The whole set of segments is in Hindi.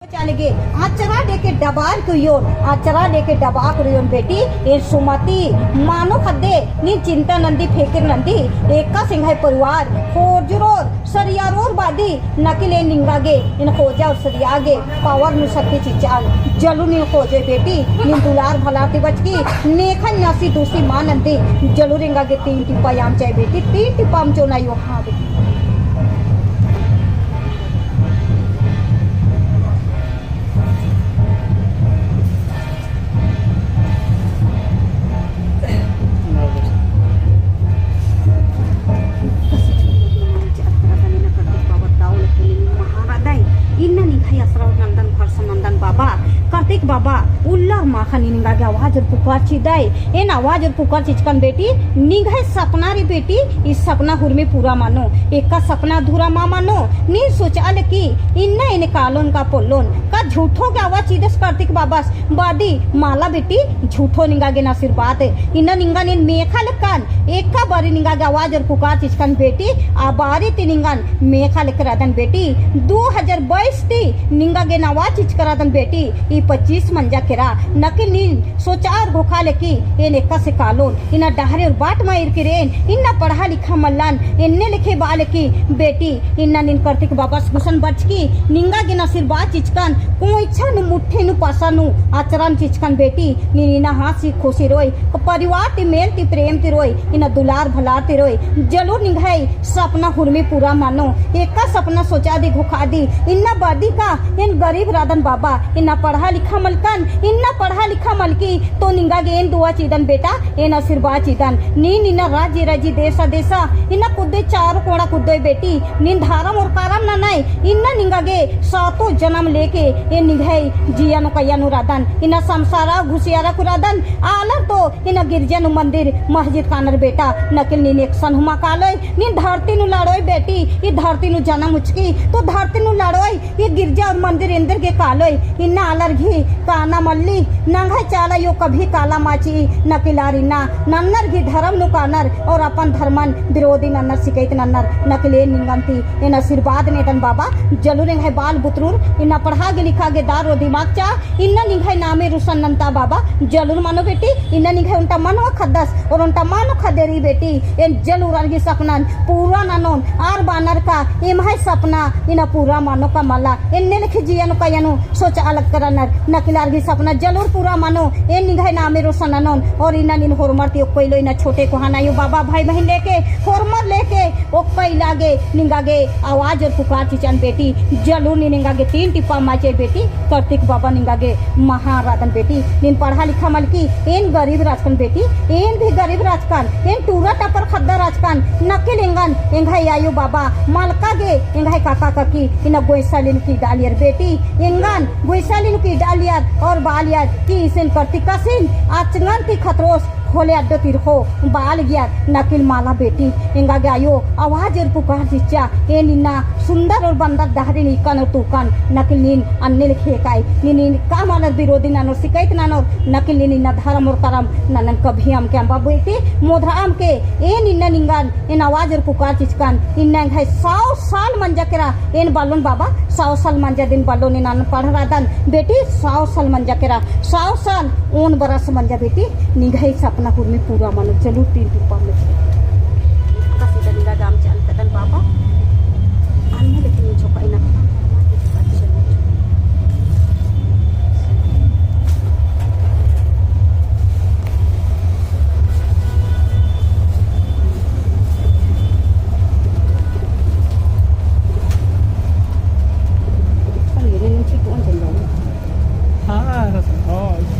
चालेगे आचरा देके डबार कुयोन आचरा देके डबा कुयोन बेटी ये सुमति मानो खद्दे नी चिंता नंदी फेकिर नंदी एका सिंघाई परिवार खोजरोर सरियारोर बादी नकिले निंगागे इन खोजा और सरियागे पावर नु शक्ति चिचान जलू नी खोजे बेटी नी दुलार भलाती बचकी नेखन नासी दूसरी मां नंदी जलू रिंगागे 3 टिप्पा याम चाहे बेटी 3 टिप्पा हम चोना यो हाँ बेटी कार्तिक बाबा उल्ला माखनी निंगा के आवाज और पुकार चिदाई एन आवाज और पुकार चिचकन बेटी निगाह सपना रे बेटी इस सपना हुर में पूरा मानो एक का सपना अधूरा मा मानो नी सोचाल की इन्ना इने कालोन का पोलोन का झूठो के आवाज चिदस कार्तिक बाबा बादी माला बेटी झूठो निंगा के नासिर बात इन्ना निंगा ने मेखा लकान एक का बारी निंगा के आवाज और पुकार चिचकन बेटी आबारी ती निंगान मेखा लेकर बेटी 2022 ती निंगा के नवाज चिचकरादन बेटी 25 मंजा केरा नकिल नीन सोचार घोखा लेकी एन एका से कालोन इना डहरे और बाट मायर के रेन इन्ना पढ़ा लिखा मल्लान इन्ने लिखे बाल की बेटी इन्ना निन कार्तिक बाबा गुसन बच की निंगा गिना सिर बात चिचकन को इच्छा नु मुठ्ठे नु पासा नु आचरण चिचकन बेटी नीना हासी खुशी रोई परिवार ती मेल ती प्रेम ती रोई इना दुलार भलार ती रोई जरूर निंगाई सपना हुरमी पूरा मानो एका सपना सोचा दी घोखा दी इन्ना बादी का इन गरीब राधन बाबा इन्ना पढ़ा लिखा मलकन इन्ना पढ़ा लिखा मलकी तो निंगा गे इन दुआ चिदन बेटा इन आशीर्वाद चिदन नीन इन्ना राज्य राजी देशा देशा इन्ना कुद्दे चारों कोड़ा कुद्दे बेटी नीन धारम और कारम ना नाई इन्ना निंगा गे सातों जन्म लेके ये निघाई जिया नु कया नु राधन इन्ना संसारा घुसियारा कुरादन आलर तो इन्ना गिरजा नु मंदिर मस्जिद कानर बेटा नकिल नीन एक्शन हुमा कालोय नीन धरती नु लाड़ोय बेटी ये धरती नु जन्म उचकी तो धरती नु लाड़ोय ये गिरजा और मंदिर इंदर के कालोय इन्ना आलर घी काना मल्ली नंगा चाला यो कभी काला माची नकिलारी ना नन्नर घी धर्म नु कानर और अपन धर्मन विरोधी नन्नर सिकैत नन्नर नकले निंगंती इन आशीर्वाद नेतन बाबा जलूरे है बाल बुतरूर इन्ना पढ़ा गे लिखा गे दारो दिमाग चा इन्ना निंगाई नामे रुसन नंता बाबा जलूर मानो बेटी इन्ना निंगाई उनटा मनो खदस और उनटा मानो खदेरी बेटी इन जलूर अर्गी सपनान पूरा नानोन आर बानर का इमहाई सपना इना पूरा मानो का मला इन्ने लिखी जियानो कयानो सोच अलग करनर नकिलार की सपना जरूर पूरा मानो ए निघाई नामे रोशन अनोन और इना निन होरमर ती कोइलो इना छोटे को हनायो बाबा भाई बहन लेके होरमर लेके ओ कई लागे निंगागे आवाज और पुकार चिचन बेटी जरूर निंगागे 3 टिप्पा माचे बेटी कार्तिक बाबा निंगागे महाराधन बेटी निन पढ़ा लिखा मलकी एन गरीब राजकन बेटी एन भी गरीब राजकन एन टूरा टपर खद्दा राजकन नकिल इंगन इंघाई आयो बाबा मालका गे इंघाई काका काकी इना गोइसालिन की डालियर बेटी इंगन गोइसालिन की डालियर और बालियर की इसन करती कसिन आचंगन की खतरोस खोले अड्डो तिरखो बाल गया नकिल माला बेटी इंगा गायो आवाज और पुकार चिच्चा ए निन्ना सुंदर और बंदर दहरी निकन और तुकन नकिल नीन अन्ने लिखे काई नीन का मानर विरोधी नानो शिकायत नानो नकिल नीन इन्ना धर्म और करम ननन कभी हम के अंबा बेटी मोधराम के ए निन्ना निंगन इन आवाज और पुकार चिचकन इन्ना है 100 साल मंजा केरा एन बालोन बाबा 100 साल मंजा दिन बालोन नान पढ़ रादन बेटी 100 साल मंजा केरा 100 साल ओन बरस मंजा बेटी निंगाई अपना हुर में पूरा मानो जरूर 3 टिप्पा में कसी दलिंगा गाम चाल कतन बाबा अन्य लेकिन छोका इना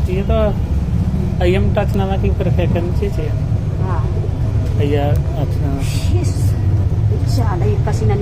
ये तो अयम टच नाना की परफेक्शन चीज़ है हां अय्या अच्छा चाला कसी ना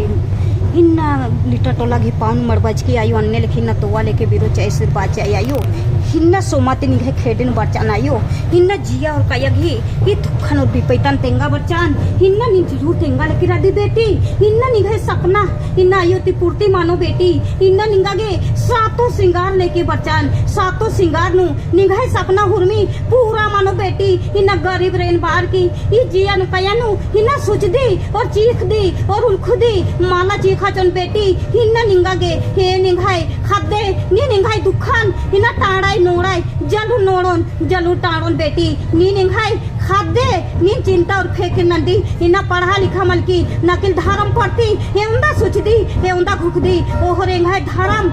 इन्ना लीटर टोला घी पाउन मरबज की आयो अन्ने लेकिन ना तोवा लेके बिरो चैसे बाच आयो हिन्ना सोमाते निघे खेडिन बच्चान आयो हिन्ना जिया और काया घी ये दुखन और बिपैतन तेंगा बच्चान हिन्ना नी जरूर तेंगा लेके रादी बेटी हिन्ना निघे सपना हिन्ना आयो ती पूर्ति मानो बेटी हिन्ना निंगा गे सातों सिंगा सिंगार लेके बचान सातो सिंगार नु निगाहे सपना हुरमी पूरा मानो बेटी इना गरीब रेन बार की ई जिया नु कया नु इना सोच दी और चीख दी और उल्ख दी माला चीखा चन बेटी इना निंगागे हे निंगाई खादे नी निंगाई दुखान इना टाड़ाई नोड़ाई जलू नोड़ोन जलू टाड़ोन बेटी नी निंगाई खादे नी चिंता और फेंक नंदी इना पढ़ा लिखा मलकी नकिल धारम पड़ती एउंदा सुचदी एउंदा घुकदी ओहर एंगाय धर्म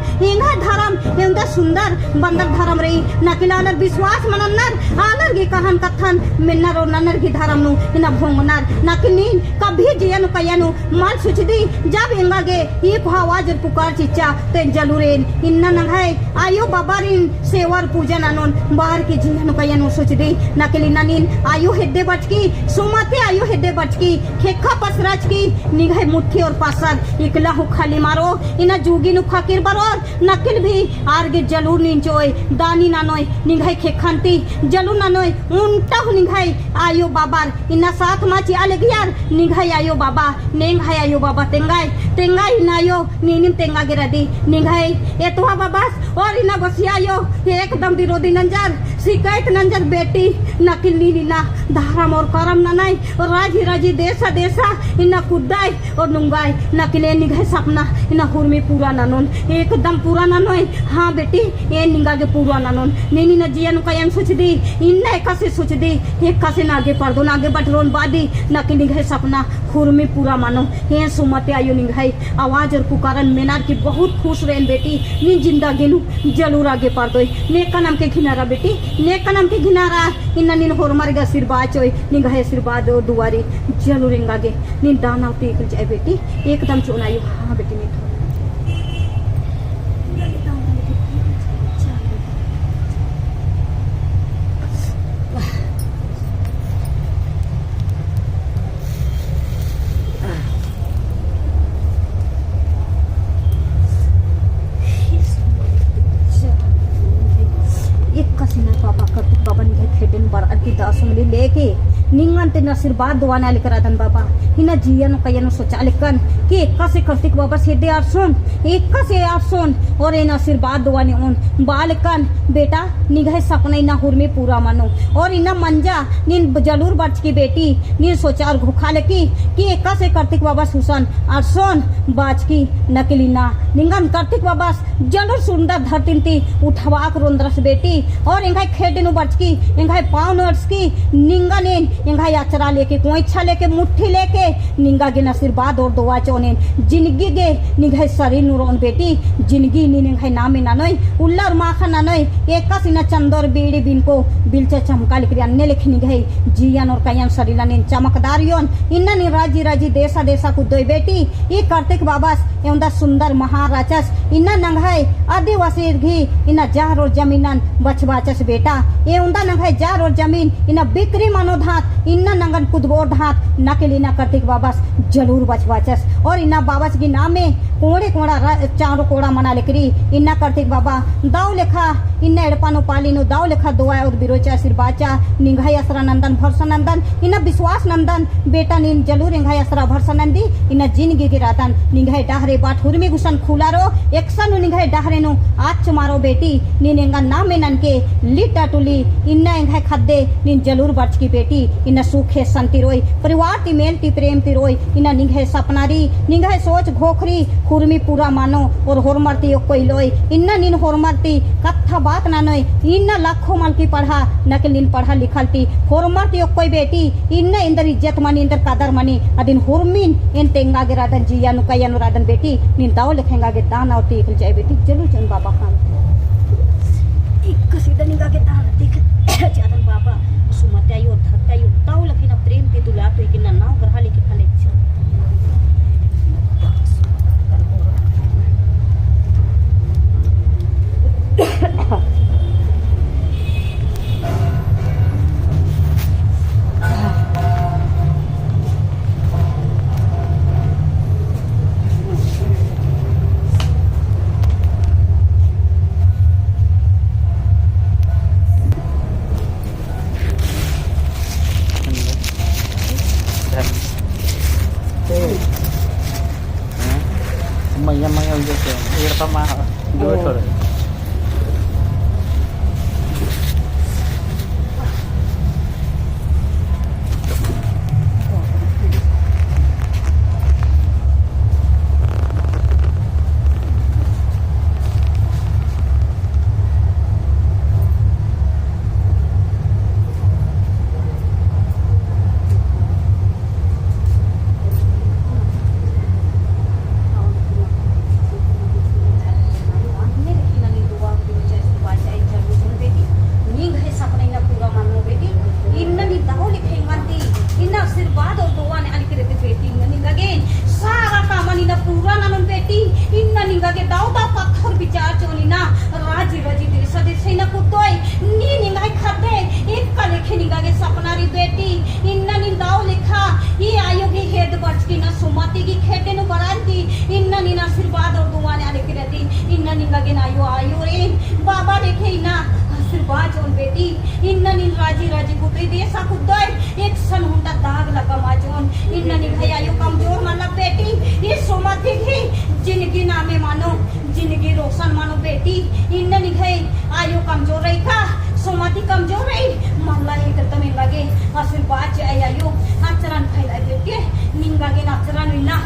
एउंदा सुंदर बंदर धर्म रही नकिल आलर विश्वास मनन्नर आलर गी कहन कथन मिन्नर और नन्नर गी धर्म नु इना भोंगनर नकिल नी कभी जियनु कयनु माल सुचदी जब एंगागे ये भावाज पुकार चिच्चा ते जलुरेन इन्ना नंगाय आयो बाबारिन सेवर पूजन अनोन बाहर की जियनु कयनु सुचदी नकिल इना नीन आयो हेड्डे बचकी सुमते आयो हेड्डे बचकी खेखा पसराच की निगाह मुट्ठी और पासर इकला हु खाली मारो इना जुगी नु फकीर बरोर नकिल भी आरगे जलूर निंचोय दानी नानोय निगाह खेखांती जलू नानोय उनटा हु निगाह आयो बाबार इना साथ माची आले गियार निगाह आयो बाबा नेंगाय आयो बाबा तेंगाय नायो नीनिम तेंगा गिरदी निगाह एतवा बाबास और इना बसियायो एकदम विरोधी नंजर शिकायत नंजर बेटी नकिल नीना धारम और करम ननाई और राजी देसा इना कुदाई और नुंगाई नकिले निगाह सपना इना हुरमी पूरा ननोन एकदम पूरा ननोय हाँ बेटी ये निगा के पूरा ननोन नीनी न जियन कयन सोचदी इन्ना एका से सोचदी एका से नागे पड़दो नागे बटरोन बादी नकिल निगाह सपना हुरमी पूरा मानो हे सुमते आयो निगाह आवाज और पुकारन मेनार की बहुत खुश रहेन बेटी नी जिंदगी नु जरूर आगे पड़दोय नेका नाम के घिनारा बेटी नेका नाम के घिनारा इन्ना नीन होर मारेगा आशीर्वाद चोय निगाह आशीर्वाद और दुआरी जरूर इंगागे नीन दाना टेक जाए बेटी एकदम चुनायो हाँ बेटी नी लेके निंगन ते आशीर्वाद दुआना लेकर आदन बाबा हिना जियन कयन सोचा लेकन कि एक्का से कार्तिक बाबा सेदे आरसोन एक्का से आरसोन और इन आशीर्वाद दुआने उन बालकन बेटा निगाह सपना इना हुरमी पूरा मानो और इना मंजा निन जलूर बच की बेटी निन सोचा और घुखा लेकी कि एक्का से कार्तिक बाबा सुसन आरसोन बाज की नकलीना निंगन कार्तिक बाबा जलूर सुंदर धरतीन ती उठवाक रोंद्रस बेटी और इंगाय खेडनु बच की इंगाय पाव नर्स की निंगा ने इंगा याचरा लेके कोइछा लेके मुट्ठी लेके निंगा के आशीर्वाद और दुआ चोने जिंदगी गे निगाह शरीर नुरोन बेटी जिंदगी नी निगाह नामे नानोय उल्ला और माखा नानोय एका सिना चंदर बीड़ी बिनको बिलचा चमका लेके अन्य लेके निगाह जियन और कयन शरीर ने चमकदार योन इन्ना नि राजी देसा कुदोय बेटी ये कार्तिक बाबास एवंदा सुंदर महाराचस इन्ना नंगाय आदिवासी घी इन्ना जार और जमीनन बचवाचस बेटा एवंदा नंगाय जार और जमीन इन्ना बिक्री मानो धात इन्ना नंगन कुदबोर धात नकलीना कार्तिक बाबास जरूर बचवाचस और इन्ना बाबास की नाम में कोड़े कोड़ा चारों कोड़ा मना लेकरी इन्ना कार्तिक बाबा दाव लेखा इन्ना एड़पानो पालिनो दाव लेखा दुआ और बिरोचा आशीर्वाचा निंगाय असरा नंदन भरसा नंदन इन्ना विश्वास नंदन बेटा नीन जरूर निंगाय असरा भरसा नंदी इन्ना जिंदगी के रातन निंगाय डाहरे बाट हुरमी गुसन खुलारो एक्सन निंगाय डाहरे नो आच मारो बेटी नीन एंगा नाम में नन के लिटा टुली इन्ना एंगाय खद्दे नीन जरूर बच की बेटी इन्ना सुखे संति रोई परिवार ती मेल ती प्रेम ती रोई इन्ना निंगाय सपनारी निंगाय सोच घोखरी हुरमी पूरा मानो और होरमरती कोई लोई इन्ना नीन होरमरती कथा बात ना नोय इन्ना लाखों माल की पढ़ा नकल नीन पढ़ा लिखल ती होरमरती कोई बेटी इन्ना इंदर इज्जत मनी इंदर कदर मनी अदिन हुरमीन इन तेंगा गे रादन जिया नु कया नु रादन बेटी नीन दाव लिखेंगा गे दाना और तीखल जाए बेटी जरूर चन बाबा खान एक कसीदा निगा के दाना तीख जादन बाबा सुमते आयो धरते आयो दाव लखिना प्रेम ती दुला तो इकिना नाव ग्रहा लिखे खले इन्ना नीना आशीर्वाद और दुआ ने आने के रहती इन्ना नीना के नायो आयो रे बाबा देखे इन्ना आशीर्वाद जोन बेटी इन्ना नीन राजी राजी पुत्री दे सा कुदय एक सन हुंडा दाग लगा माजोन इन्ना नी भई आयो कमजोर माना बेटी ये सोमा देखे जिंदगी नामे मानो जिंदगी रोशन मानो बेटी इन्ना नी भई आयो कमजोर रही का सोमाती कमजोर रही मामला एक तमे लगे आशीर्वाद आयो आचरण फैला बेटी निंगागे आचरण इना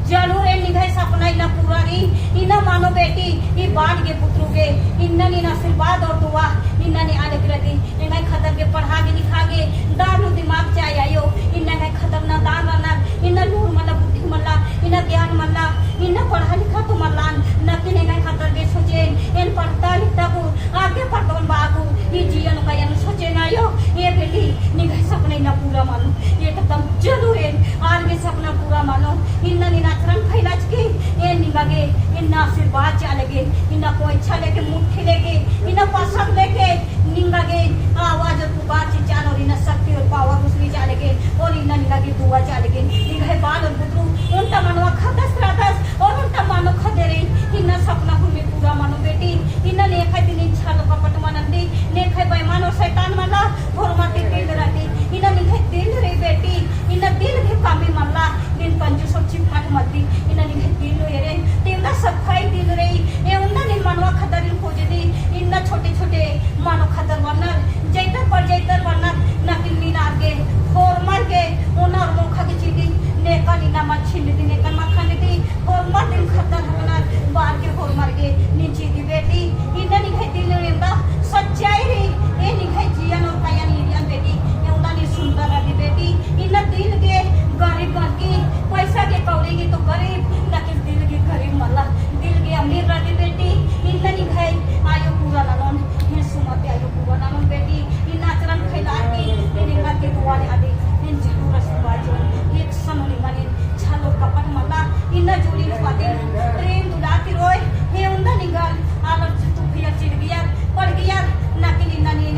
जरूर ए निगाह सपना इना पूरा री इना मानो बेटी ये बाढ़ के पुत्रों के इन्ना नी आशीर्वाद और दुआ इन्ना ने आने के दी इन्ना खतर के पढ़ागे लिखागे दारू दिमाग चाहे आयो इन्ना के खतर ना दान रना इन्ना नूर मला बुद्धि मला इन्ना ज्ञान मला इन्ना पढ़ा लिखा तो मलान न कि ने खतर के सोचे इन पढ़ता लिखता को आगे पढ़तवन बागू ये जीवन का यान सोचे ना यो ये बेटी निगाह सपना इना पूरा मानो ये तो तम जरूर है आगे सपना पूरा मानो इन्ना नी नाचरन फैलाच के ये निगागे इन्ना आशीर्वाद चालेगे इन्ना कोई इच्छा लेके मुट्ठी लेके इन्ना पसंद लेके निंगागे आवाज और पुकार से चाल और इन्ना शक्ति और पावर उसमें चालेगे और इन्ना निगागे दुआ चालेगे निगाहे बाल और बुतरू उनका मनवा खदस रातस और उनका मानो खदेरे इन्ना सपना हुए पूरा मानो बेटी इन्ना ने खाई दिन इच्छा लो कपट मनंदी ने खाई बेईमान और शैतान मला और माते दिल रहती इन्ना निगाहे दिल रे बेटी इन्ना दिल के कामी मल्ला दिन पंजू सब चिपकाट मती इन्ना निगाहे दिल रे तेवला सब खाई दिल रे ए उन्ना ने मनवा खदरिन खोजे दी इन्ना छोटे छोटे मानो खदर वरनर जैतर वरनर नकिल मीना के फोर मर के उनर मुखा के चीटी नेका नीना मत छिन दी नेका मखन दी फोर मर दिन खदर वरनर बार के फोर मर के नीचे दी बेटी इन्ना निगाहे दिल रे बा सच्चाई रे ए निगाहे जियन और काया नीरियन बेटी ए उन्ना ने सुंदर रही बेटी इन्ना दिल के गरीब बन के पैसा के कौड़ी की तो गरीब नकिल दिल के गरीब मला दिल के अमीर रही बेटी इन्ना निगाहे आयो पूरा नानन हे सुमते आयो पूरा नानन बेटी इन आचरण फैला के इनका के दुआ ने आदि इन जरूर आशीर्वाद जो एक सनोनी माने छालो कपट मला इन्ना जोड़ी फाते प्रेम दुलाती रोय हे उन्ना निगाल आलम तू भैया चिल गया पड़ गया नकिल इन्ना ने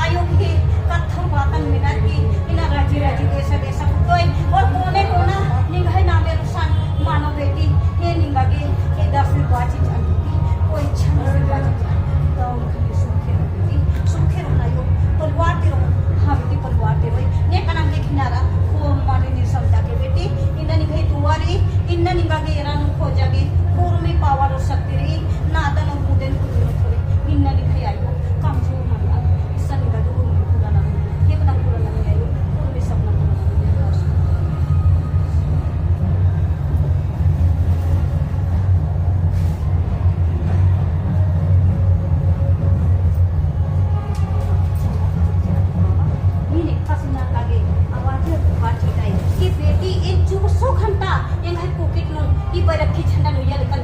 आयो के कथम बातन मिनट की इन्ना राजी राजी देश कोई और कोने कोना निगाहे नामे रुसान मानो बेटी हे निगागे हे दस बाजी जानती कोई इच्छा नहीं बाजी तो सुखे रहना यो परिवार तेरो हम ती परिवार तेरो ने कनाम के किनारा को माने नि समझा के बेटी इन्ना निगाहे दुआरी इन्ना निगागे एरानु खोजागे पूर्व में पावर और शक्ति रे नादन और मुदेन को जरूरत करे इन्ना निगाहे आयो कमजोर माना इस निगागे पूरा ना ये बना पूरा ना आयो पूर्व में सपना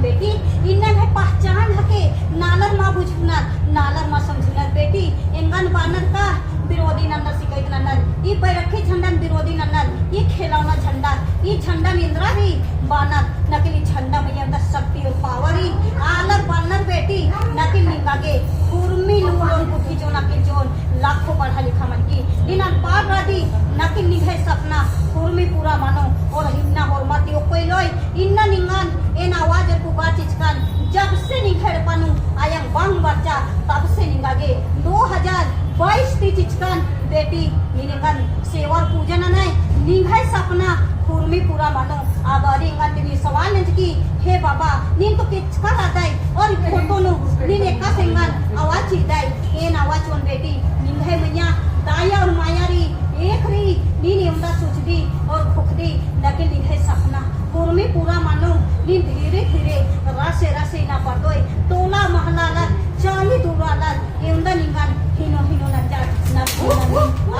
बेटी इन्ना है पहचान हके नालर मा बुझुनर नालर मा समझुनर बेटी एंगन बानर का विरोधी नंदर सिकैत नंदर ई बैरखे झंडा विरोधी नंदर ई खेलौना झंडा ई झंडा इंद्रा भी बानर नकली झंडा में अंदर शक्ति और पावर ही आलर बानर बेटी नकली निगागे कुर्मी लूलोन बुद्धि जो नकली जोन लाखों पढ़ा लिखा मन की इना पार रादी नकली निगाहे सपना कुर्मी पूरा मानो और हिन्ना और माती कोई लोई इन्ना निंगान एन आवाज और पुकार चिचकान जब से निखर पनु आयंग बंग बच्चा तब से निगागे 2022 ती चिचकान बेटी निंगान सेवा पूजन नै निगाहे सपना कुर्मी पूरा मानो आबारी इंगान तिनी सवाल नज की हे बाबा नीन तो किचका रादाई और फोटो नु नीन एका सिंगान आवाज चिदाई एन आवाज वन बेटी निगाहे मैया दाया और मायारी एक री नीन यमदा सोचदी और खुखदी लगे निगाहे सपना कुर्मी पूरा मानो नी धीरे धीरे रासे रासे ना पड़दोय टोला महला ला चाली दूरा ला एंदा निगान हिनो हिनो ना जा ना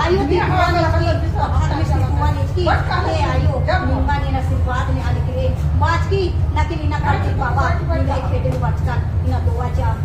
आयो ती कुआन की अभाग में से कुआन की ए आयो निगान ने आशीर्वाद ने आले के बाज की नकली ना करती बाबा निगाहे खेटे बचका ना दुआ जा